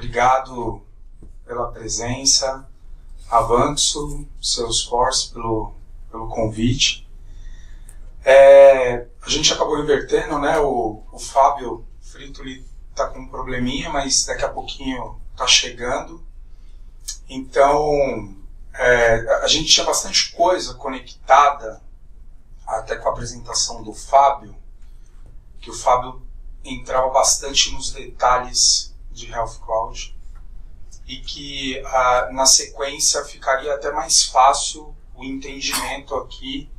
Obrigado pela presença, Avanxo, Salesforce pelo convite. A gente acabou invertendo, né? O Fábio Frito está com um probleminha, mas daqui a pouquinho está chegando. Então, a gente tinha bastante coisa conectada, até com a apresentação do Fábio, que o Fábio entrava bastante nos detalhes de Health Cloud e que na sequência ficaria até mais fácil o entendimento aqui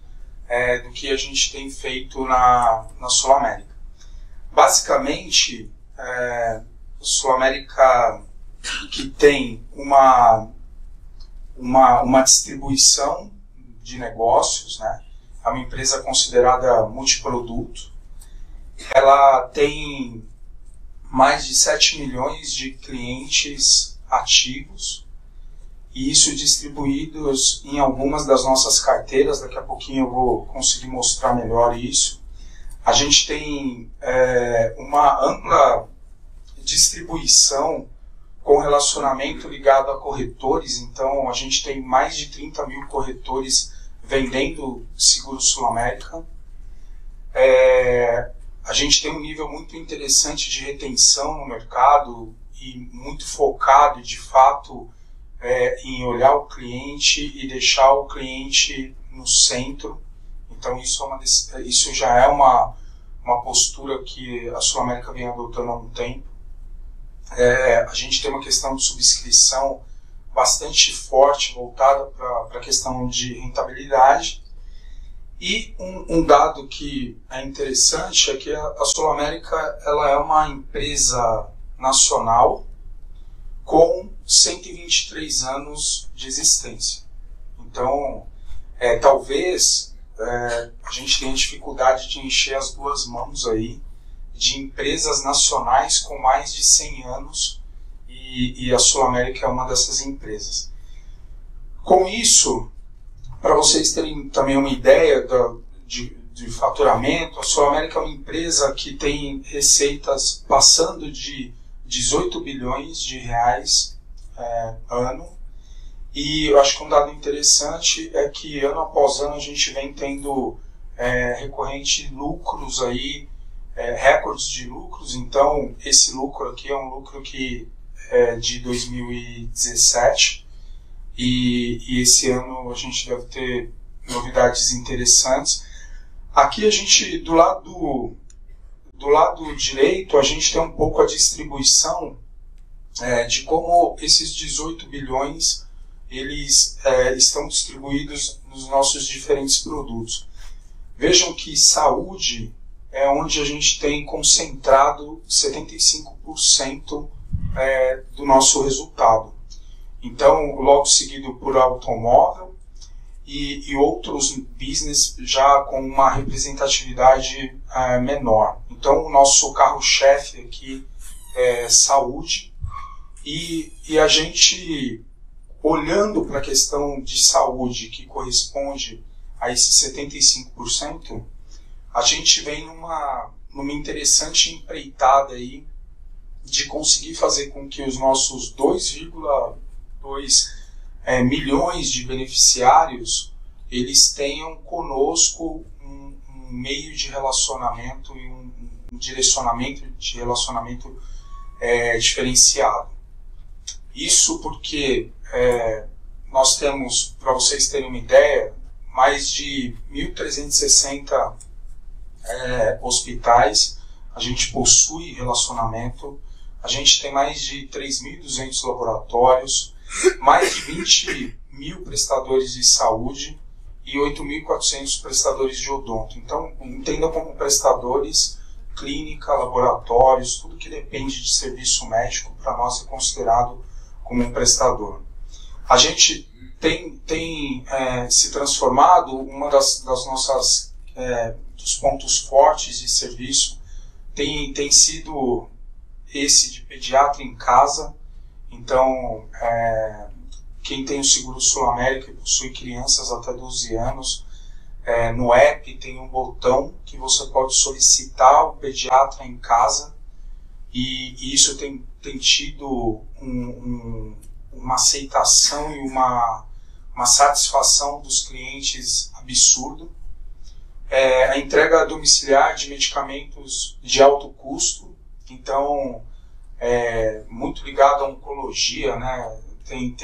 do que a gente tem feito na Sul América. Basicamente, a Sul América que tem uma distribuição de negócios, né? É uma empresa considerada multiproduto. Ela tem mais de 7 milhões de clientes ativos, e isso distribuídos em algumas das nossas carteiras. Daqui a pouquinho eu vou conseguir mostrar melhor isso. A gente tem uma ampla distribuição com relacionamento ligado a corretores. Então a gente tem mais de 30 mil corretores vendendo seguro Sul América. A gente tem um nível muito interessante de retenção no mercado e muito focado, de fato, em olhar o cliente e deixar o cliente no centro. Então isso já é uma postura que a Sul América vem adotando há um tempo. A gente tem uma questão de subscrição bastante forte, voltada para a questão de rentabilidade. E um dado que é interessante é que a Sul América ela é uma empresa nacional com 123 anos de existência. Então, talvez a gente tenha dificuldade de encher as duas mãos aí de empresas nacionais com mais de 100 anos, e a Sul América é uma dessas empresas. Com isso, para vocês terem também uma ideia de faturamento, a Sul América é uma empresa que tem receitas passando de 18 bilhões de reais ano, e eu acho que um dado interessante é que ano após ano a gente vem tendo recorrente lucros aí, recordes de lucros. Então esse lucro aqui é um lucro que é de 2017, e esse ano a gente deve ter novidades interessantes. Aqui a gente, do lado direito, a gente tem um pouco a distribuição de como esses 18 bilhões eles estão distribuídos nos nossos diferentes produtos. Vejam que saúde é onde a gente tem concentrado 75% do nosso resultado. Então, logo seguido por automóvel e outros business já com uma representatividade menor. Então, o nosso carro-chefe aqui é saúde, e a gente, olhando para a questão de saúde, que corresponde a esses 75%, a gente vem numa interessante empreitada aí de conseguir fazer com que os nossos 2,2 milhões de beneficiários eles tenham conosco um meio de relacionamento e um direcionamento de relacionamento diferenciado. Isso porque nós temos, para vocês terem uma ideia, mais de 1.360 hospitais. A gente possui relacionamento. A gente tem mais de 3.200 laboratórios, mais de 20 mil prestadores de saúde e 8.400 prestadores de odonto. Então, entenda como prestadores, clínica, laboratórios, tudo que depende de serviço médico, para nós é considerado como um prestador. A gente tem se transformado, uma das nossas dos pontos fortes de serviço tem sido esse de pediatra em casa. Então, quem tem o seguro Sul América e possui crianças até 12 anos, no app tem um botão que você pode solicitar o pediatra em casa, e isso tem tido uma aceitação e uma satisfação dos clientes absurdo. A entrega domiciliar de medicamentos de alto custo, então muito ligado à oncologia, né? Quem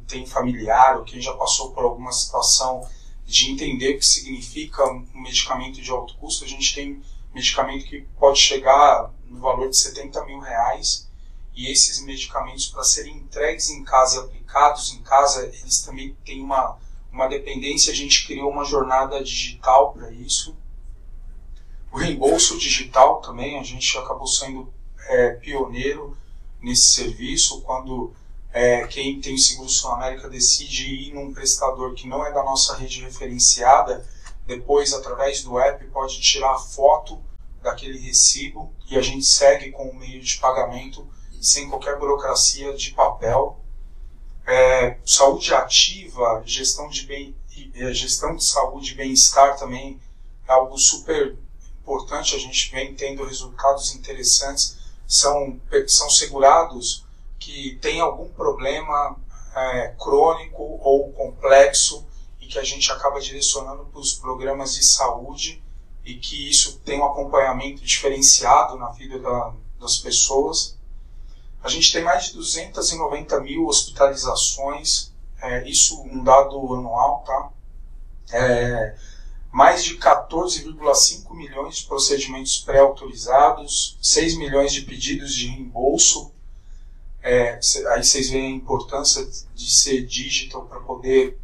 tem familiar ou quem já passou por alguma situação de entender o que significa um medicamento de alto custo. A gente tem medicamento que pode chegar no valor de R$70 mil, e esses medicamentos, para serem entregues em casa e aplicados em casa, eles também têm uma dependência. A gente criou uma jornada digital para isso. O reembolso digital também, a gente acabou sendo pioneiro nesse serviço. Quando quem tem o Seguro Sul-América decide ir num prestador que não é da nossa rede referenciada, depois, através do app, pode tirar a foto daquele recibo e a gente segue com o meio de pagamento sem qualquer burocracia de papel. Saúde ativa, gestão de saúde e bem-estar também é algo super importante. A gente vem tendo resultados interessantes. São segurados que têm algum problema crônico ou complexo e que a gente acaba direcionando para os programas de saúde, e que isso tem um acompanhamento diferenciado na vida das pessoas. A gente tem mais de 290 mil hospitalizações, isso um dado anual, tá? Mais de 14,5 milhões de procedimentos pré-autorizados, 6 milhões de pedidos de reembolso. Aí vocês veem a importância de ser digital para poder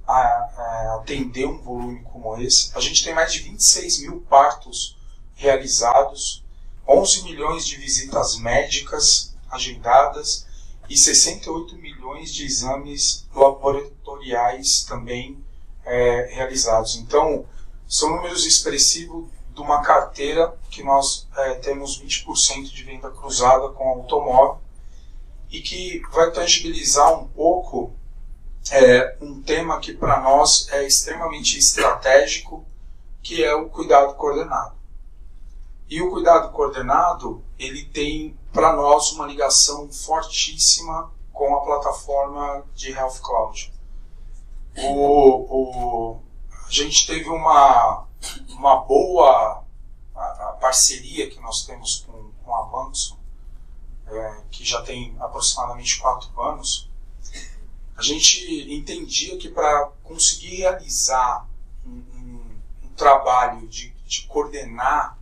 atender um volume como esse. A gente tem mais de 26 mil partos realizados, 11 milhões de visitas médicas agendadas e 68 milhões de exames laboratoriais também realizados. Então, são números expressivos de uma carteira que nós temos 20% de venda cruzada com automóvel, e que vai tangibilizar um pouco um tema que para nós é extremamente estratégico, que é o cuidado coordenado. E o cuidado coordenado, ele tem para nós uma ligação fortíssima com a plataforma de Health Cloud. A gente teve uma boa parceria que nós temos com a Avanxo, que já tem aproximadamente 4 anos. A gente entendia que para conseguir realizar um trabalho de coordenar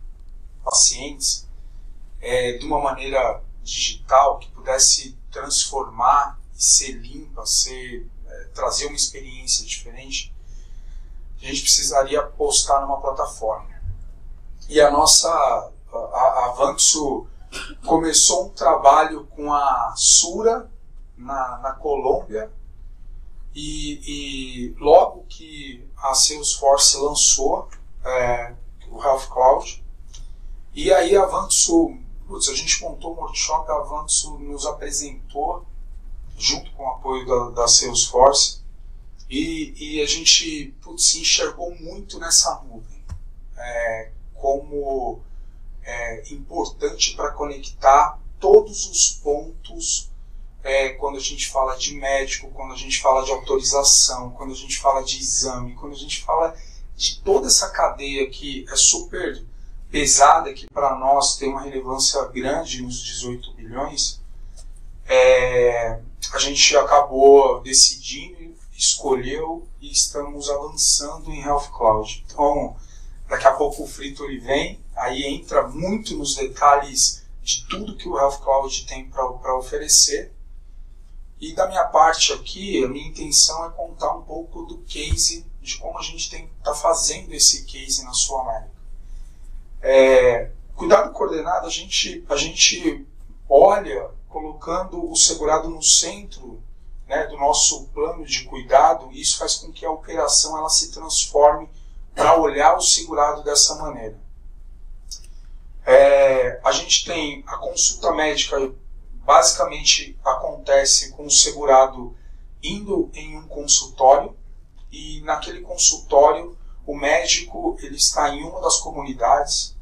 pacientes de uma maneira digital, que pudesse transformar e ser limpa, trazer uma experiência diferente, a gente precisaria apostar numa plataforma. E a Avanxo começou um trabalho com a Sura na Colômbia, e logo que a Salesforce lançou o Health Cloud, e aí a Avanxo, a gente montou um workshop, a Avanxo nos apresentou junto com o apoio da Salesforce, e a gente se enxergou muito nessa nuvem como importante para conectar todos os pontos, quando a gente fala de médico, quando a gente fala de autorização, quando a gente fala de exame, quando a gente fala de toda essa cadeia que é super pesada, que para nós tem uma relevância grande nos 18 bilhões, a gente acabou decidindo, escolheu e estamos avançando em Health Cloud. Então, daqui a pouco o Frito ele vem, aí entra muito nos detalhes de tudo que o Health Cloud tem para oferecer. E da minha parte aqui, a minha intenção é contar um pouco do case, de como a gente está fazendo esse case na Sul-América. Cuidado coordenado, a gente olha colocando o segurado no centro, né, do nosso plano de cuidado, e isso faz com que a operação ela se transforme para olhar o segurado dessa maneira. A gente tem a consulta médica, basicamente acontece com o segurado indo em um consultório, e naquele consultório o médico ele está em uma das comunidades,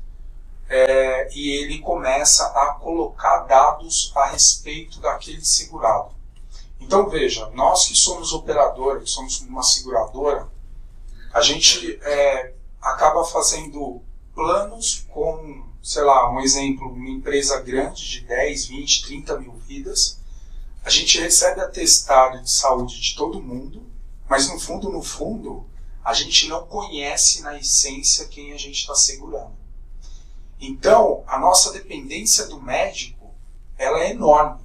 e ele começa a colocar dados a respeito daquele segurado. Então veja, nós que somos operadora, que somos uma seguradora, a gente acaba fazendo planos com, sei lá, um exemplo, uma empresa grande de 10, 20, 30 mil vidas. A gente recebe atestado de saúde de todo mundo, mas no fundo, a gente não conhece na essência quem a gente está segurando. Então, a nossa dependência do médico, ela é enorme,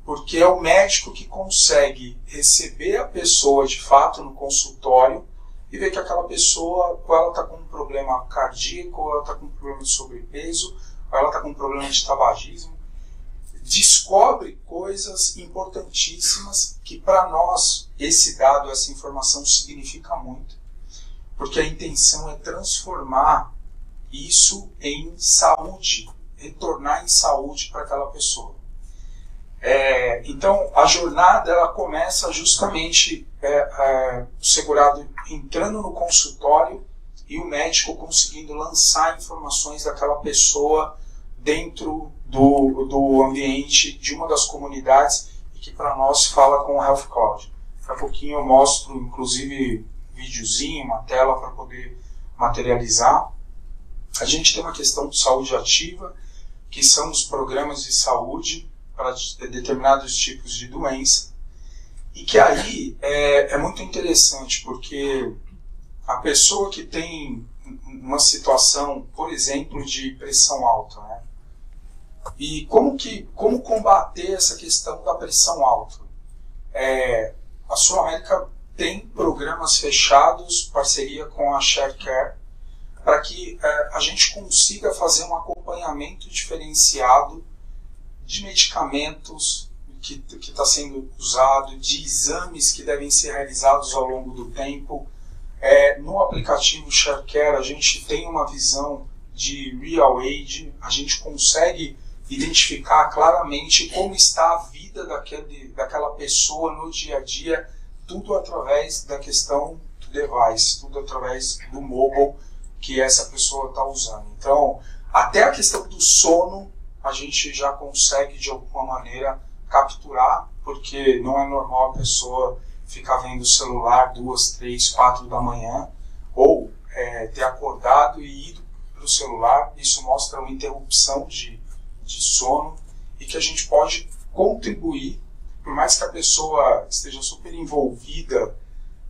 porque é o médico que consegue receber a pessoa de fato no consultório e ver que aquela pessoa, ou ela está com um problema cardíaco, ou ela está com um problema de sobrepeso, ou ela está com um problema de tabagismo, descobre coisas importantíssimas que para nós esse dado, essa informação significa muito, porque a intenção é transformar isso em saúde, retornar em saúde para aquela pessoa. Então a jornada ela começa justamente o segurado entrando no consultório e o médico conseguindo lançar informações daquela pessoa dentro do ambiente de uma das comunidades e que para nós fala com o Health Cloud. Daqui a pouquinho eu mostro inclusive videozinho, uma tela para poder materializar. A gente tem uma questão de saúde ativa, que são os programas de saúde para determinados tipos de doença, e que aí é muito interessante, porque a pessoa que tem uma situação, por exemplo, de pressão alta, né? E como combater essa questão da pressão alta? A Sul América tem programas fechados, parceria com a ShareCare, para que a gente consiga fazer um acompanhamento diferenciado de medicamentos que está sendo usado, de exames que devem ser realizados ao longo do tempo. No aplicativo ShareCare a gente tem uma visão de real age, a gente consegue identificar claramente como está a vida daquela pessoa no dia a dia, tudo através da questão do device, tudo através do mobile que essa pessoa está usando. Então, até a questão do sono, a gente já consegue, de alguma maneira, capturar, porque não é normal a pessoa ficar vendo o celular 2, 3, 4 da manhã, ou ter acordado e ido para o celular. Isso mostra uma interrupção de sono, e que a gente pode contribuir, por mais que a pessoa esteja super envolvida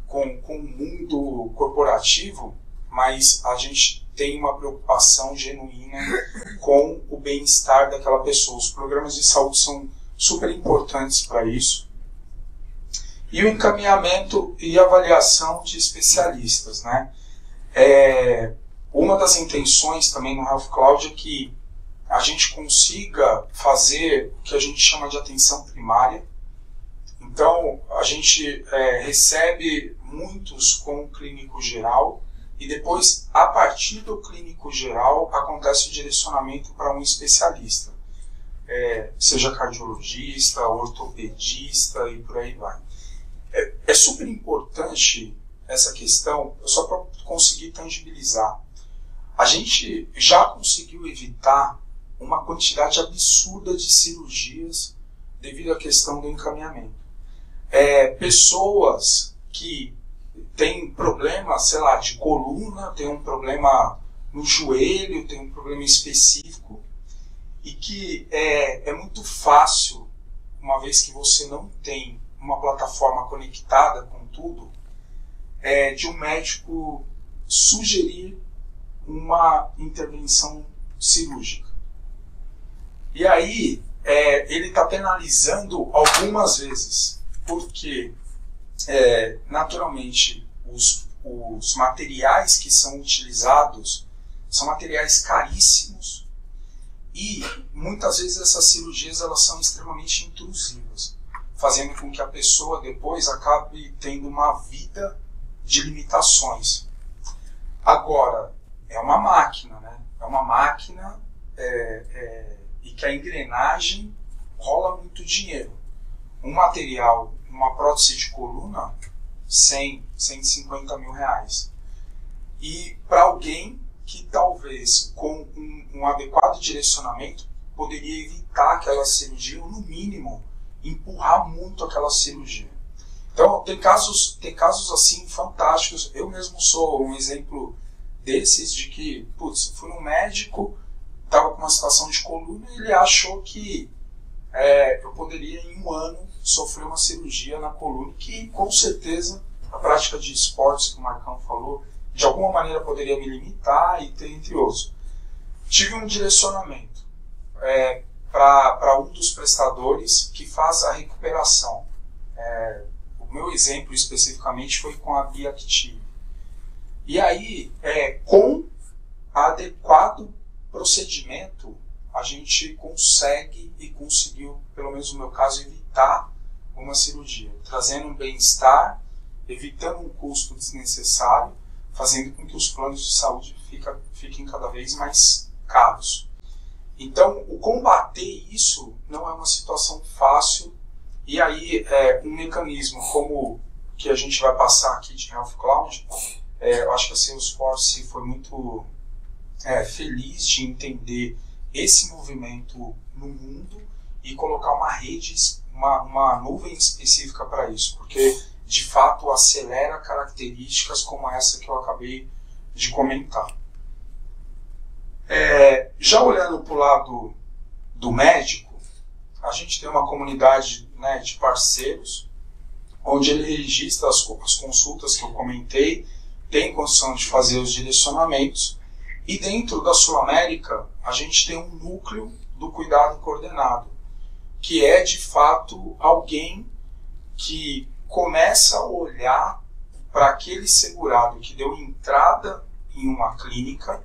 com o mundo corporativo, mas a gente tem uma preocupação genuína com o bem-estar daquela pessoa. Os programas de saúde são super importantes para isso. E o encaminhamento e avaliação de especialistas, né? Uma das intenções também no Health Cloud é que a gente consiga fazer o que a gente chama de atenção primária. Então, a gente recebe muitos com o clínico geral, e depois, a partir do clínico geral, acontece o direcionamento para um especialista, seja cardiologista, ortopedista e por aí vai. É super importante essa questão, só para conseguir tangibilizar. A gente já conseguiu evitar uma quantidade absurda de cirurgias devido à questão do encaminhamento. Pessoas que têm problema, sei lá, de coluna, tem um problema no joelho, tem um problema específico, e que é muito fácil, uma vez que você não tem uma plataforma conectada com tudo, de um médico sugerir uma intervenção cirúrgica. E aí, ele está penalizando algumas vezes, porque, naturalmente, os materiais que são utilizados são materiais caríssimos, e muitas vezes essas cirurgias elas são extremamente intrusivas, fazendo com que a pessoa depois acabe tendo uma vida de limitações. Agora, é uma máquina, né? É uma máquina e que a engrenagem rola muito dinheiro. Um material, uma prótese de coluna, 100, 150 mil reais. E para alguém que talvez com um adequado direcionamento poderia evitar aquela cirurgia, ou no mínimo empurrar muito aquela cirurgia. Então tem casos assim fantásticos. Eu mesmo sou um exemplo desses, de que, putz, fui num médico, estava com uma situação de coluna e ele achou que eu poderia em um ano sofrer uma cirurgia na coluna, que com certeza a prática de esportes, que o Marcão falou, de alguma maneira poderia me limitar, e entre outros. Tive um direcionamento para um dos prestadores que faz a recuperação. O meu exemplo especificamente foi com a Biactive. E aí, com adequado procedimento, a gente consegue e conseguiu, pelo menos no meu caso, evitar uma cirurgia, trazendo um bem-estar, evitando um custo desnecessário, fazendo com que os planos de saúde fiquem cada vez mais caros. Então, o combater isso não é uma situação fácil, e aí um mecanismo como que a gente vai passar aqui de Health Cloud, eu acho que a Salesforce foi muito feliz de entender esse movimento no mundo e colocar uma rede, uma nuvem específica para isso, porque de fato acelera características como essa que eu acabei de comentar. Já olhando para o lado do médico, a gente tem uma comunidade, né, de parceiros, onde ele registra as consultas que eu comentei, tem condição de fazer os direcionamentos, e dentro da Sul América a gente tem um núcleo do cuidado coordenado, que é de fato alguém que começa a olhar para aquele segurado que deu entrada em uma clínica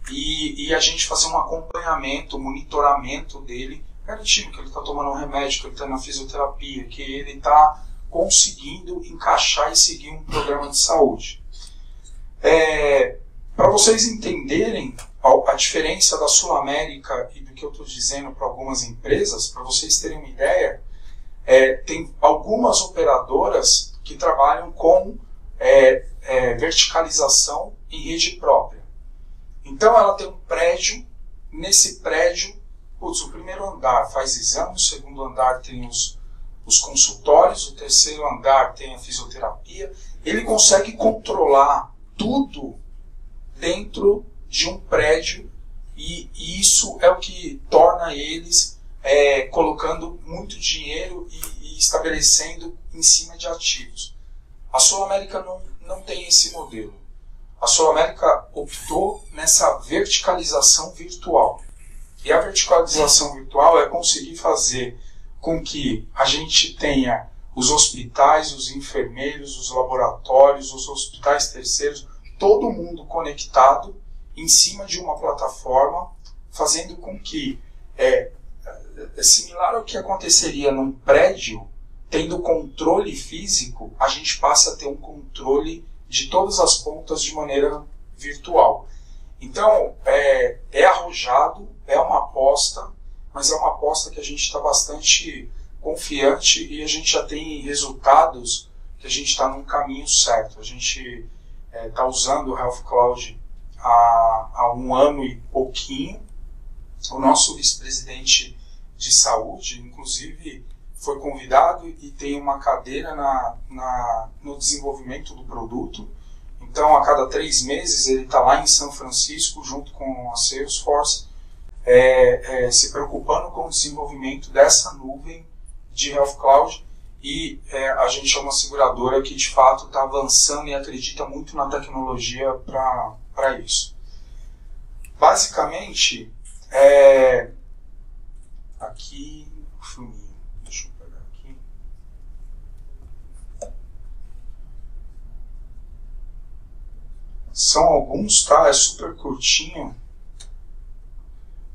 e a gente fazer um acompanhamento, monitoramento dele, garantindo que ele está tomando um remédio, que ele está na fisioterapia, que ele está conseguindo encaixar e seguir um programa de saúde. Para vocês entenderem a diferença da Sul América e do que eu estou dizendo para algumas empresas, para vocês terem uma ideia, tem algumas operadoras que trabalham com verticalização em rede própria. Então ela tem um prédio, nesse prédio, o primeiro andar faz exame, o segundo andar tem os consultórios, o terceiro andar tem a fisioterapia. Ele consegue controlar tudo dentro de um prédio, e isso é o que torna eles colocando muito dinheiro e estabelecendo em cima de ativos. A Sul América não tem esse modelo. A Sul América optou nessa verticalização virtual. E a verticalização virtual é conseguir fazer com que a gente tenha os hospitais, os enfermeiros, os laboratórios, os hospitais terceiros, todo mundo conectado em cima de uma plataforma, fazendo com que, similar ao que aconteceria num prédio, tendo controle físico, a gente passa a ter um controle de todas as pontas de maneira virtual. Então, é arrojado, é uma aposta, mas é uma aposta que a gente está bastante confiante e a gente já tem resultados que a gente está num caminho certo. A gente está usando o Health Cloud há um ano e pouquinho. O nosso vice-presidente de saúde, inclusive, foi convidado e tem uma cadeira no desenvolvimento do produto. Então, a cada 3 meses, ele está lá em São Francisco, junto com a Salesforce, se preocupando com o desenvolvimento dessa nuvem de Health Cloud. E a gente é uma seguradora que, de fato, está avançando e acredita muito na tecnologia para isso. Basicamente, aqui o filminho. Deixa eu pegar aqui. São alguns, tá? É super curtinho.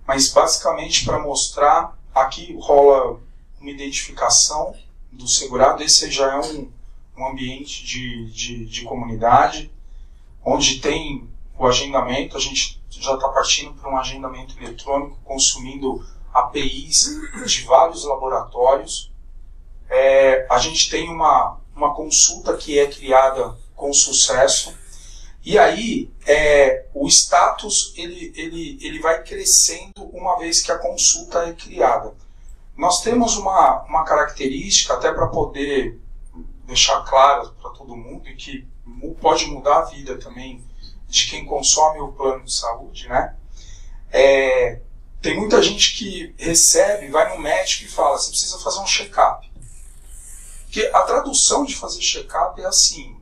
Mas basicamente para mostrar, aqui rola uma identificação do segurado. Esse já é um ambiente de comunidade, onde tem o agendamento. A gente já está partindo para um agendamento eletrônico, consumindo APIs de vários laboratórios. A gente tem uma consulta que é criada com sucesso, E aí, o status ele vai crescendo uma vez que a consulta é criada. Nós temos uma característica, até para poder deixar claro para todo mundo, e que pode mudar a vida também de quem consome o plano de saúde, né? Tem muita gente que recebe, vai no médico e fala, você precisa fazer um check-up. Porque a tradução de fazer check-up é assim,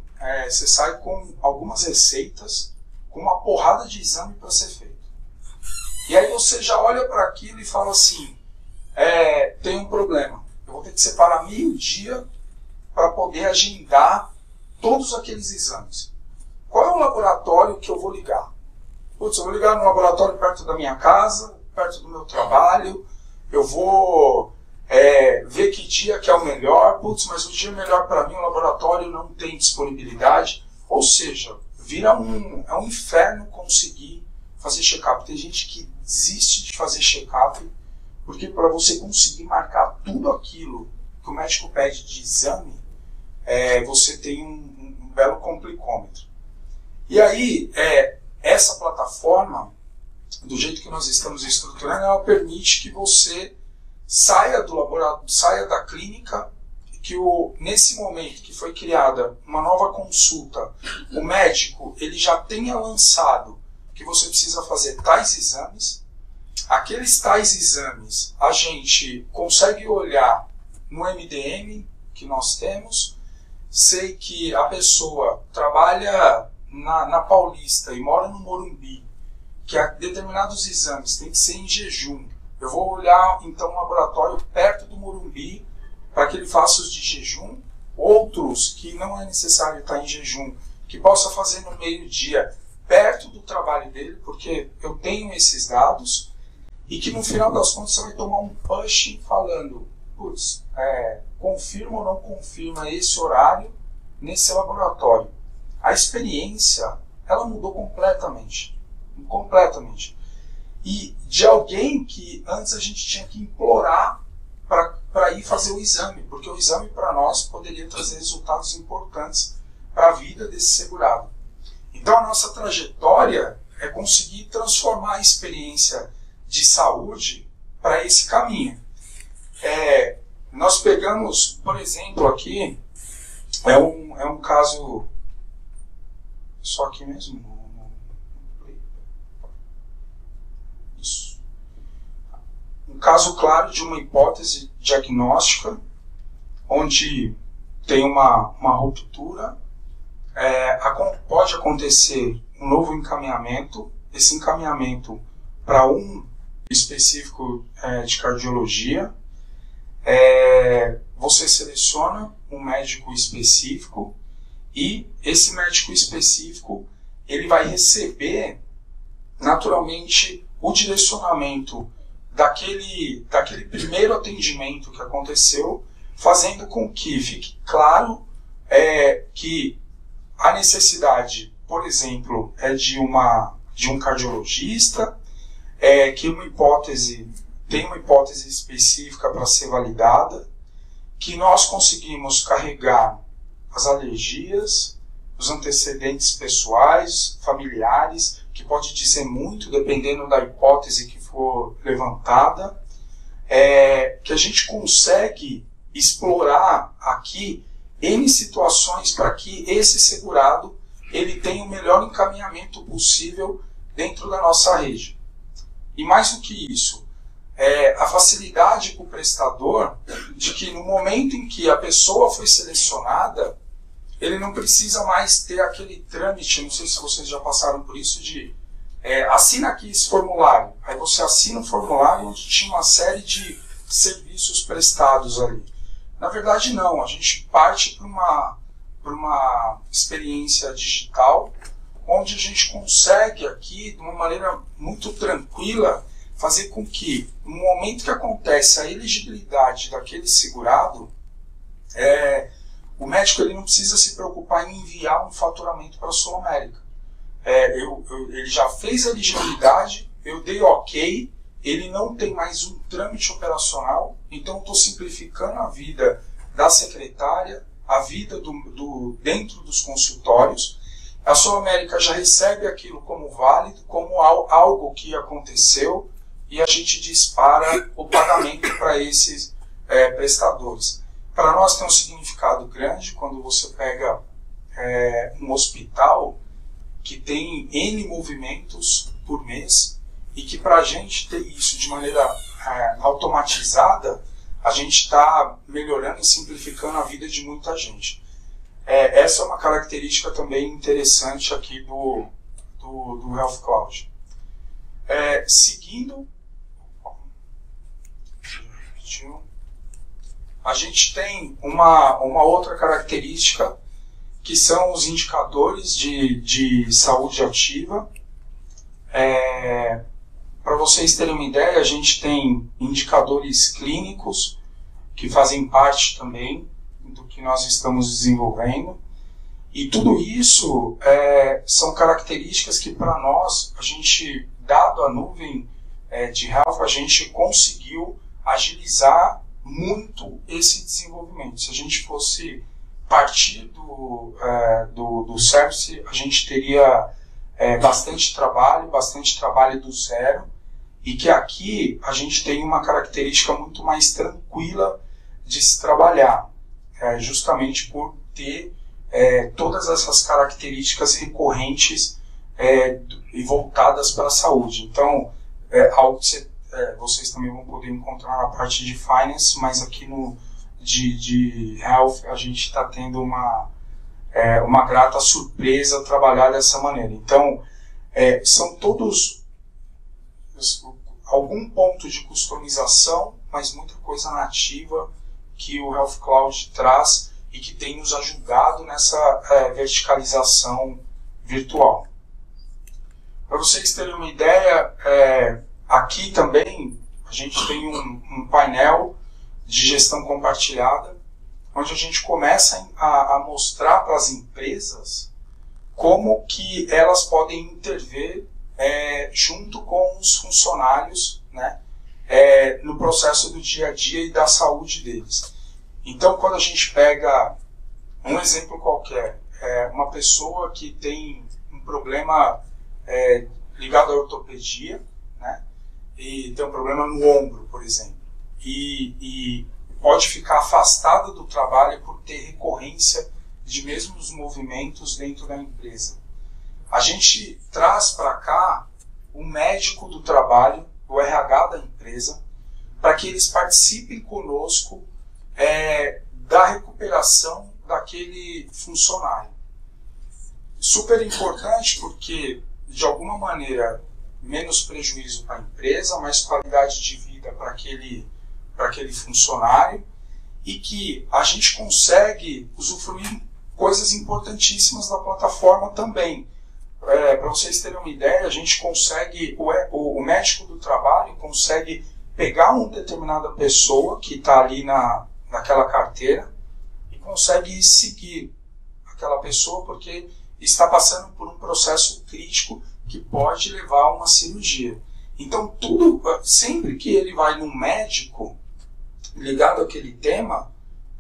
você sai com algumas receitas, com uma porrada de exame para ser feito. E aí você já olha para aquilo e fala assim, tem um problema, eu vou ter que separar meio-dia para poder agendar todos aqueles exames. Qual é o laboratório que eu vou ligar? Putz, eu vou ligar no laboratório perto da minha casa, perto do meu trabalho, eu vou ver que dia que é o melhor, putz, mas o dia melhor para mim, o laboratório não tem disponibilidade. Ou seja, vira é um inferno conseguir fazer check-up. Tem gente que desiste de fazer check-up, porque para você conseguir marcar tudo aquilo que o médico pede de exame, você tem um belo complicômetro. E aí, essa plataforma, do jeito que nós estamos estruturando, ela permite que você saia do laboratório, saia da clínica, que nesse momento que foi criada uma nova consulta, o médico ele já tenha lançado que você precisa fazer tais exames. Aqueles tais exames a gente consegue olhar no MDM que nós temos. Sei que a pessoa trabalha na Paulista e mora no Morumbi, que determinados exames têm que ser em jejum. Eu vou olhar então um laboratório perto do Morumbi para que ele faça os de jejum. Outros que não é necessário estar em jejum, que possa fazer no meio-dia, perto do trabalho dele, porque eu tenho esses dados, e que no final das contas você vai tomar um push falando, putz, confirma ou não confirma esse horário nesse laboratório. A experiência, ela mudou completamente. Completamente. E de alguém que antes a gente tinha que implorar para ir fazer o exame, porque o exame para nós poderia trazer resultados importantes para a vida desse segurado. Então a nossa trajetória é conseguir transformar a experiência de saúde para esse caminho. Nós pegamos, por exemplo, aqui, é um caso, só aqui mesmo, isso. Um caso claro de uma hipótese diagnóstica, onde tem uma ruptura, pode acontecer um novo encaminhamento, esse encaminhamento para um específico de cardiologia, você seleciona um médico específico e esse médico específico ele vai receber naturalmente o direcionamento daquele primeiro atendimento que aconteceu, fazendo com que fique claro que a necessidade, por exemplo, de um cardiologista, que tem uma hipótese específica para ser validada, que nós conseguimos carregar as alergias, os antecedentes pessoais, familiares, que pode dizer muito, dependendo da hipótese que for levantada, que a gente consegue explorar aqui N situações para que esse segurado ele tenha o melhor encaminhamento possível dentro da nossa rede. E mais do que isso, a facilidade para o prestador de que no momento em que a pessoa foi selecionada, ele não precisa mais ter aquele trâmite, não sei se vocês já passaram por isso, de assina aqui esse formulário. Aí você assina um formulário onde tinha uma série de serviços prestados ali. Na verdade não, a gente parte para uma experiência digital, onde a gente consegue aqui, de uma maneira muito tranquila, fazer com que, no momento que acontece a elegibilidade daquele segurado, o médico ele não precisa se preocupar em enviar um faturamento para a Sul América. Ele já fez a elegibilidade, eu dei ok, ele não tem mais um trâmite operacional, então estou simplificando a vida da secretária, a vida dentro dos consultórios, a Sul América já recebe aquilo como válido, como algo que aconteceu, e a gente dispara o pagamento para esses prestadores. Para nós tem um significado grande quando você pega um hospital que tem N movimentos por mês, e que para a gente ter isso de maneira automatizada, a gente está melhorando e simplificando a vida de muita gente. Essa é uma característica também interessante aqui do Health Cloud. Seguindo, a gente tem uma outra característica, que são os indicadores de saúde ativa. Para vocês terem uma ideia, a gente tem indicadores clínicos que fazem parte também do que nós estamos desenvolvendo. E tudo isso são características que para nós, a gente, dado a nuvem de Health, a gente conseguiu agilizar muito esse desenvolvimento. Se a gente fosse partir do service, a gente teria bastante trabalho do zero, e que aqui a gente tem uma característica muito mais tranquila de se trabalhar, justamente por ter todas essas características recorrentes e voltadas para a saúde. Então, algo que vocês também vão poder encontrar na parte de finance, mas aqui de health a gente está tendo uma grata surpresa trabalhar dessa maneira. Então, são todos algum ponto de customização, mas muita coisa nativa que o Health Cloud traz e que tem nos ajudado nessa verticalização virtual. Para vocês terem uma ideia, aqui também a gente tem um painel de gestão compartilhada, onde a gente começa a mostrar para as empresas como que elas podem intervir junto com os funcionários, né, no processo do dia a dia e da saúde deles. Então, quando a gente pega um exemplo qualquer, uma pessoa que tem um problema ligado à ortopedia, né, e tem um problema no ombro, por exemplo, e pode ficar afastada do trabalho por ter recorrência de mesmos movimentos dentro da empresa. A gente traz para cá o médico do trabalho, o RH da empresa, para que eles participem conosco da recuperação daquele funcionário. Super importante porque, de alguma maneira, menos prejuízo para a empresa, mais qualidade de vida para aquele funcionário, e que a gente consegue usufruir coisas importantíssimas da plataforma também. Para vocês terem uma ideia, a gente consegue, o médico do trabalho consegue pegar uma determinada pessoa que está ali naquela carteira e consegue seguir aquela pessoa porque está passando por um processo crítico que pode levar a uma cirurgia. Então, sempre que ele vai num médico ligado àquele tema,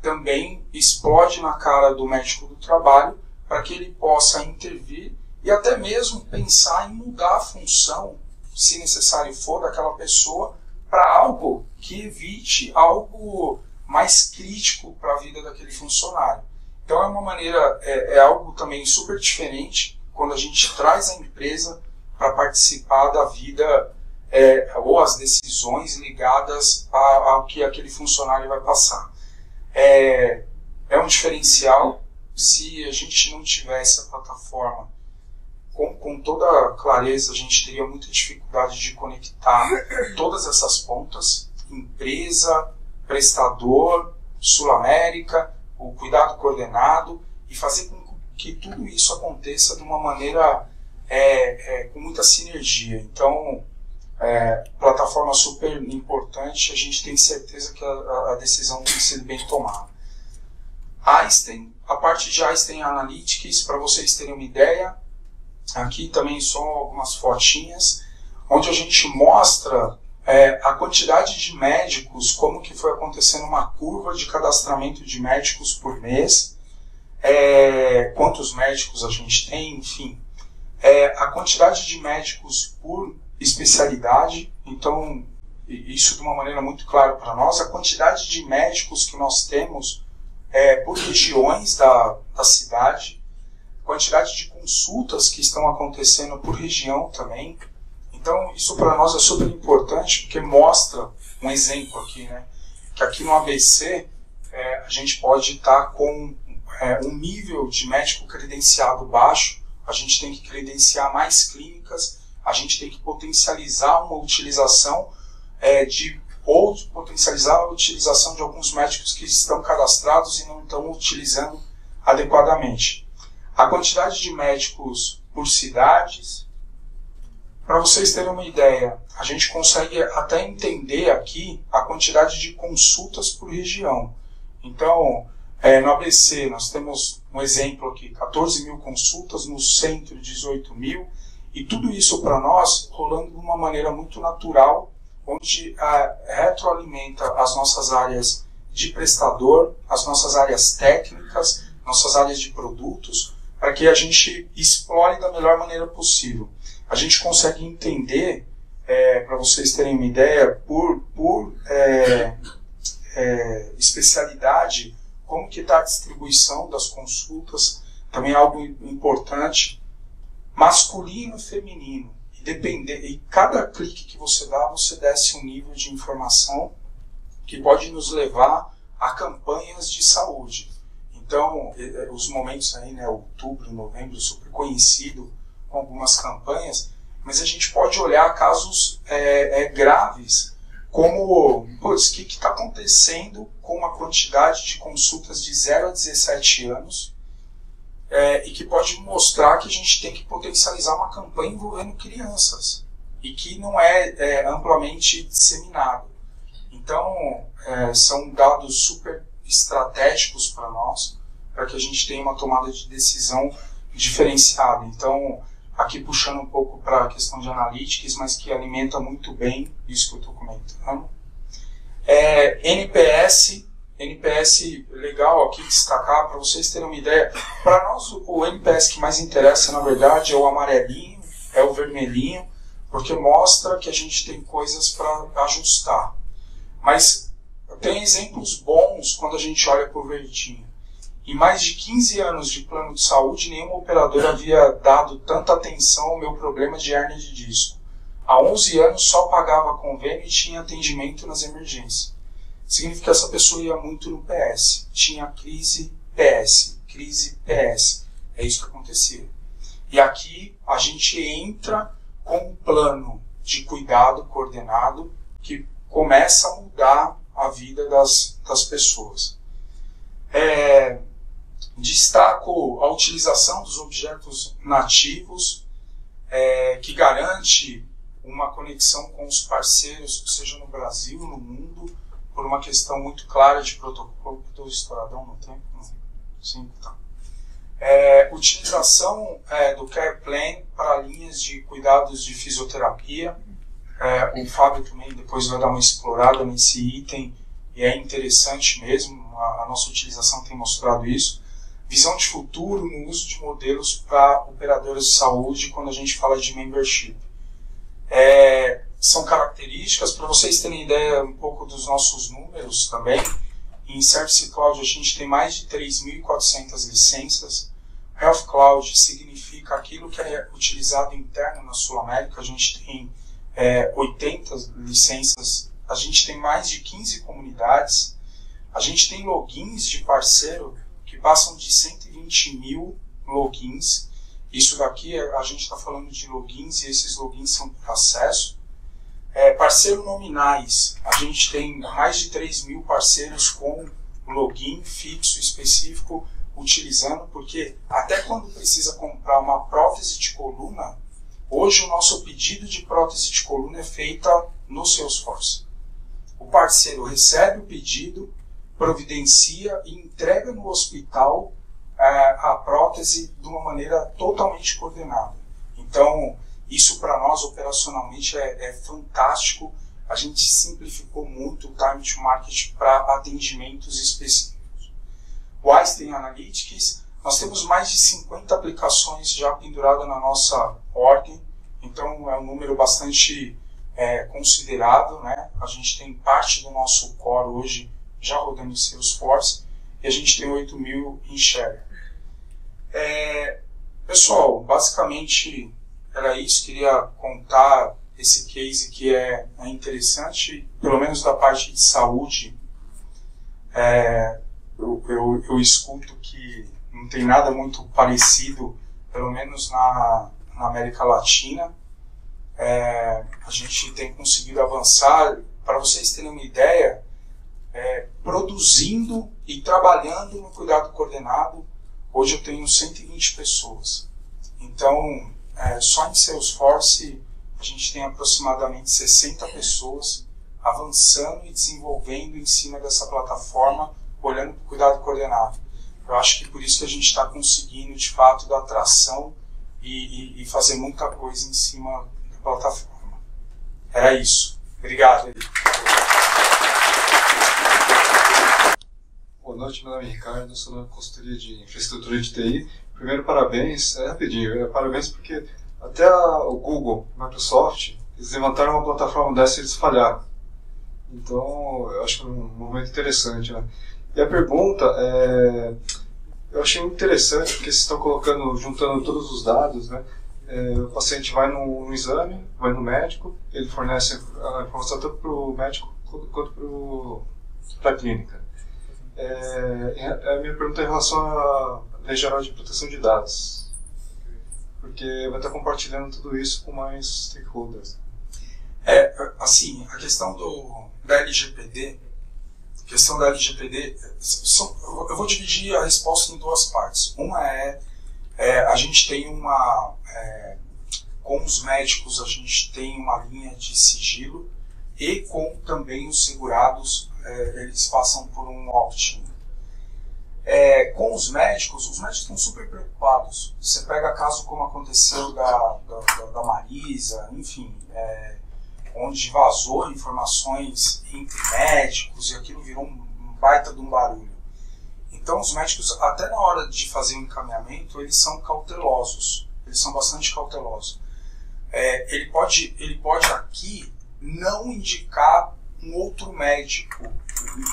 também explode na cara do médico do trabalho para que ele possa intervir e até mesmo pensar em mudar a função, se necessário for, daquela pessoa para algo que evite algo mais crítico para a vida daquele funcionário. Então é uma maneira, é algo também super diferente quando a gente traz a empresa para participar da vida ou as decisões ligadas ao que aquele funcionário vai passar. É um diferencial. Se a gente não tivesse a plataforma com toda clareza, a gente teria muita dificuldade de conectar todas essas pontas, empresa, prestador, Sul América, o cuidado coordenado, e fazer com que tudo isso aconteça de uma maneira com muita sinergia. Então, plataforma super importante, a gente tem certeza que a decisão tem sido bem tomada. Einstein, a parte de Einstein Analytics, para vocês terem uma ideia, aqui também são algumas fotinhas, onde a gente mostra a quantidade de médicos, como que foi acontecendo uma curva de cadastramento de médicos por mês, quantos médicos a gente tem, enfim. A quantidade de médicos por especialidade, então, isso de uma maneira muito clara para nós, a quantidade de médicos que nós temos por regiões da cidade, quantidade de consultas que estão acontecendo por região também. Então, isso para nós é super importante, porque mostra um exemplo aqui, né? Que aqui no ABC a gente pode estar com um nível de médico credenciado baixo, a gente tem que credenciar mais clínicas, a gente tem que potencializar uma utilização ou potencializar a utilização de alguns médicos que estão cadastrados e não estão utilizando adequadamente. A quantidade de médicos por cidades, para vocês terem uma ideia, a gente consegue até entender aqui a quantidade de consultas por região. Então, no ABC nós temos um exemplo aqui, 14 mil consultas, no centro 18 mil, e tudo isso para nós rolando de uma maneira muito natural, onde retroalimenta as nossas áreas de prestador, as nossas áreas técnicas, nossas áreas de produtos, para que a gente explore da melhor maneira possível. A gente consegue entender, para vocês terem uma ideia, por especialidade, como que está a distribuição das consultas, também é algo importante, masculino e feminino. E cada clique que você dá, você desce um nível de informação que pode nos levar a campanhas de saúde. Então, os momentos aí, né, outubro, novembro, super conhecido com algumas campanhas, mas a gente pode olhar casos graves, como, o que está acontecendo com uma quantidade de consultas de 0 a 17 anos, e que pode mostrar que a gente tem que potencializar uma campanha envolvendo crianças, e que não é amplamente disseminado. Então, são dados super estratégicos para nós, para que a gente tenha uma tomada de decisão diferenciada. Então, aqui puxando um pouco para a questão de analytics, mas que alimenta muito bem isso que eu estou comentando. NPS, legal aqui destacar, para vocês terem uma ideia. Para nós, o NPS que mais interessa, na verdade, é o amarelinho, é o vermelhinho, porque mostra que a gente tem coisas para ajustar. Mas tem exemplos bons quando a gente olha para o verdinho. Em mais de 15 anos de plano de saúde, nenhuma operadora havia dado tanta atenção ao meu problema de hérnia de disco. Há 11 anos só pagava convênio e tinha atendimento nas emergências. Significa que essa pessoa ia muito no PS. Tinha crise PS. É isso que acontecia. E aqui a gente entra com um plano de cuidado coordenado que começa a mudar a vida das pessoas. Destaco a utilização dos objetos nativos, que garante uma conexão com os parceiros, seja no Brasil, no mundo, por uma questão muito clara de protocolo. Estou estouradão no tempo? Não. Sim, tá. Utilização do Care Plan para linhas de cuidados de fisioterapia. O Fábio também depois vai dar uma explorada nesse item, e é interessante mesmo, a nossa utilização tem mostrado isso. Visão de futuro no uso de modelos para operadoras de saúde quando a gente fala de membership. São características, para vocês terem ideia um pouco dos nossos números também. Em Service Cloud a gente tem mais de 3.400 licenças. Health Cloud significa aquilo que é utilizado interno na Sul América. A gente tem 80 licenças, a gente tem mais de 15 comunidades, a gente tem logins de parceiro que passam de 120 mil logins. Isso daqui, a gente está falando de logins, e esses logins são por acesso. Parceiro nominais, a gente tem mais de 3 mil parceiros com login fixo específico utilizando, porque até quando precisa comprar uma prótese de coluna, hoje o nosso pedido de prótese de coluna é feita no Salesforce. O parceiro recebe o pedido, providencia e entrega no hospital a prótese de uma maneira totalmente coordenada. Então, isso para nós operacionalmente é fantástico. A gente simplificou muito o time to market para atendimentos específicos. O Einstein Analytics, Nós temos mais de 50 aplicações já penduradas na nossa org, então é um número bastante considerável, né? A gente tem parte do nosso core hoje já rodando em Salesforce e a gente tem 8.000 em share. Pessoal, basicamente era isso. Queria contar esse case que é interessante, pelo menos da parte de saúde. Eu escuto que não tem nada muito parecido, pelo menos na América Latina. A gente tem conseguido avançar, para vocês terem uma ideia, produzindo e trabalhando no cuidado coordenado. Hoje eu tenho 120 pessoas. Então, só em Salesforce a gente tem aproximadamente 60 pessoas avançando e desenvolvendo em cima dessa plataforma, olhando para o cuidado coordenado. Eu acho que por isso que a gente está conseguindo, de fato, dar atração e fazer muita coisa em cima da plataforma. Era isso. Obrigado. Boa noite, meu nome é Ricardo, sou da consultoria de infraestrutura de TI. Primeiro, parabéns, rapidinho, parabéns porque até o Google, Microsoft, eles levantaram uma plataforma dessa e eles falharam. Então, eu acho que é um momento interessante, né? E a pergunta eu achei muito interessante porque vocês estão juntando todos os dados, né? O paciente vai no exame, vai no médico, ele fornece a informação tanto para o médico quanto para a clínica. A minha pergunta é em relação à Lei Geral de Proteção de Dados, porque vai estar compartilhando tudo isso com mais stakeholders. Assim, a questão da LGPD, eu vou dividir a resposta em duas partes. Uma a gente tem com os médicos a gente tem uma linha de sigilo e com também os segurados, eles passam por um opt-in. Com os médicos estão super preocupados. Você pega caso como aconteceu da Marisa, enfim, onde vazou informações entre médicos e aquilo virou um baita de um barulho. Então os médicos, até na hora de fazer o encaminhamento, eles são cautelosos, eles são bastante cautelosos. Ele pode aqui não indicar um outro médico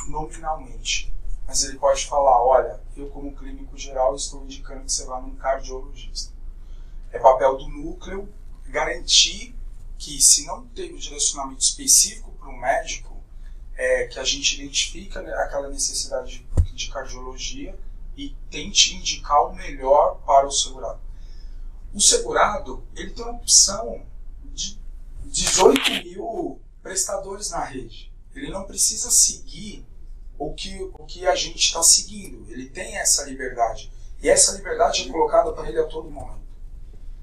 nominalmente, mas ele pode falar, olha, eu como clínico geral estou indicando que você vá num cardiologista. É papel do núcleo garantir que, se não tem um direcionamento específico para um médico, que a gente identifica aquela necessidade de cardiologia e tente indicar o melhor para o segurado. O segurado, ele tem uma opção de 18.000 prestadores na rede. Ele não precisa seguir o que a gente está seguindo. Ele tem essa liberdade. E essa liberdade é colocada para ele a todo momento.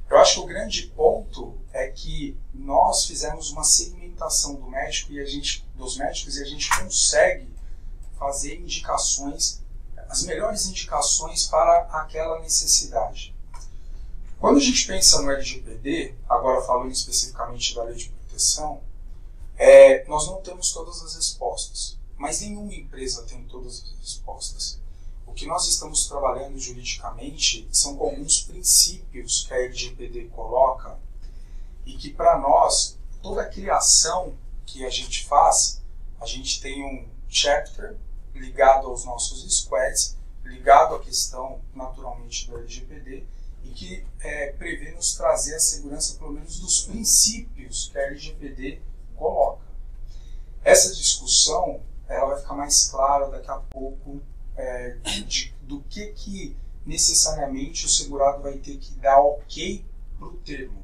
Eu acho que o grande ponto é que nós fizemos uma segmentação dos médicos e a gente consegue fazer indicações, as melhores indicações para aquela necessidade. Quando a gente pensa no LGPD, agora falando especificamente da Lei de Proteção, nós não temos todas as respostas, mas nenhuma empresa tem todas as respostas. O que nós estamos trabalhando juridicamente são alguns princípios que a LGPD coloca e que, para nós, toda a criação que a gente faz, a gente tem um chapter ligado aos nossos squads, ligado à questão, naturalmente, do LGPD, e que prevê nos trazer a segurança, pelo menos, dos princípios que a LGPD coloca. Essa discussão ela vai ficar mais clara daqui a pouco do que necessariamente o segurado vai ter que dar ok para o termo.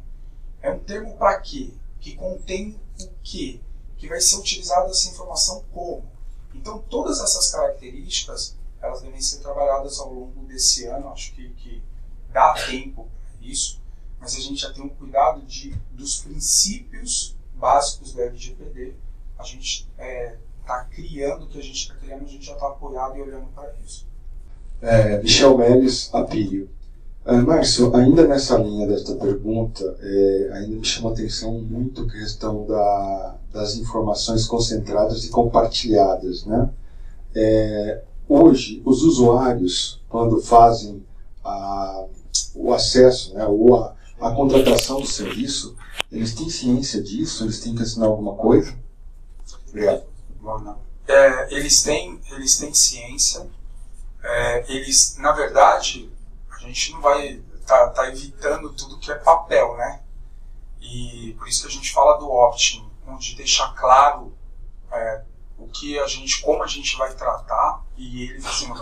É um termo para quê? Que contém o quê? Que vai ser utilizada essa informação como? Então, todas essas características, elas devem ser trabalhadas ao longo desse ano. Acho que dá tempo para isso, mas a gente já tem um cuidado dos princípios básicos do LGPD. A gente está criando o que a gente está criando, a gente já está apoiado e olhando para isso. Michel Melis, Apílio. Márcio, ainda nessa linha desta pergunta, ainda me chama a atenção muito a questão das informações concentradas e compartilhadas, né? Hoje, os usuários, quando fazem o acesso, né, ou a contratação do serviço, eles têm ciência disso? Eles têm que assinar alguma coisa? Obrigado. Eles têm ciência. Eles, na verdade, a gente não vai tá evitando tudo que é papel, né? E por isso que a gente fala do opt-in, onde deixa claro como a gente vai tratar, e eles fazendo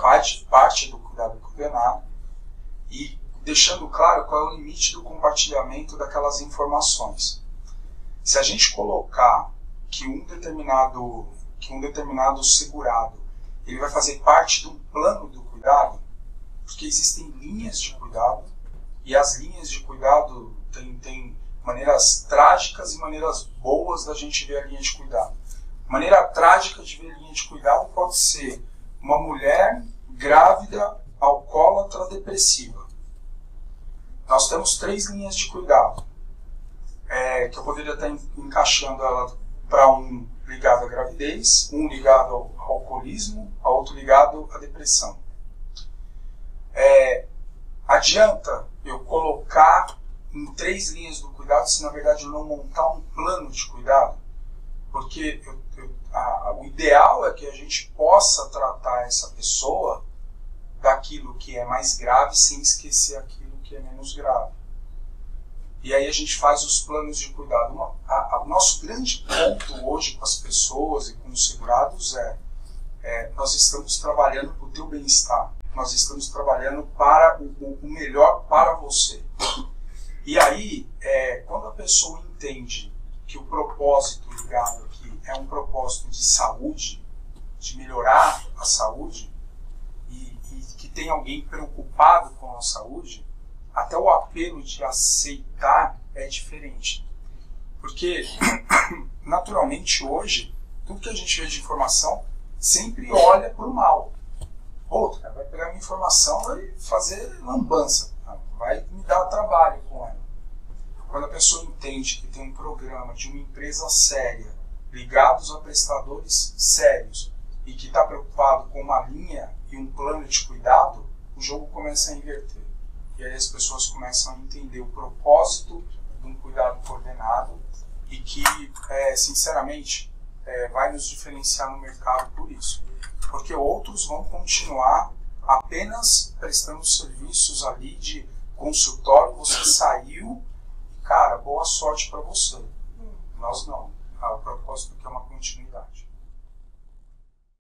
parte do cuidado coordenado, e deixando claro qual é o limite do compartilhamento daquelas informações. Se a gente colocar que um determinado segurado ele vai fazer parte de um plano do cuidado, porque existem linhas de cuidado, e as linhas de cuidado têm maneiras trágicas e maneiras boas da gente ver a linha de cuidado. Maneira trágica de ver a linha de cuidado pode ser uma mulher grávida, alcoólatra, depressiva. Nós temos 3 linhas de cuidado, que eu poderia estar encaixando ela para um ligado à gravidez, um ligado ao alcoolismo, a outro ligado à depressão. Adianta eu colocar em 3 linhas do cuidado se na verdade eu não montar um plano de cuidado? Porque o ideal é que a gente possa tratar essa pessoa daquilo que é mais grave sem esquecer aquilo que é menos grave. E aí a gente faz os planos de cuidado. O nosso grande ponto hoje com as pessoas e com os segurados nós estamos trabalhando para o teu bem-estar. Nós estamos trabalhando para o melhor para você. E aí, quando a pessoa entende que o propósito ligado aqui é um propósito de saúde, de melhorar a saúde, e que tem alguém preocupado com a saúde, até o apelo de aceitar é diferente. Porque, naturalmente, hoje, tudo que a gente vê de informação sempre olha para o mal. Outro, vai pegar minha informação e vai fazer lambança, vai me dar trabalho com ela. Quando a pessoa entende que tem um programa de uma empresa séria, ligados a prestadores sérios, e que está preocupado com uma linha e um plano de cuidado, o jogo começa a inverter. E aí as pessoas começam a entender o propósito de um cuidado coordenado e que, sinceramente, vai nos diferenciar no mercado por isso. Porque outros vão continuar apenas prestando serviços ali de consultório, você saiu e, cara, boa sorte para você. Nós não. O propósito aqui é uma continuidade.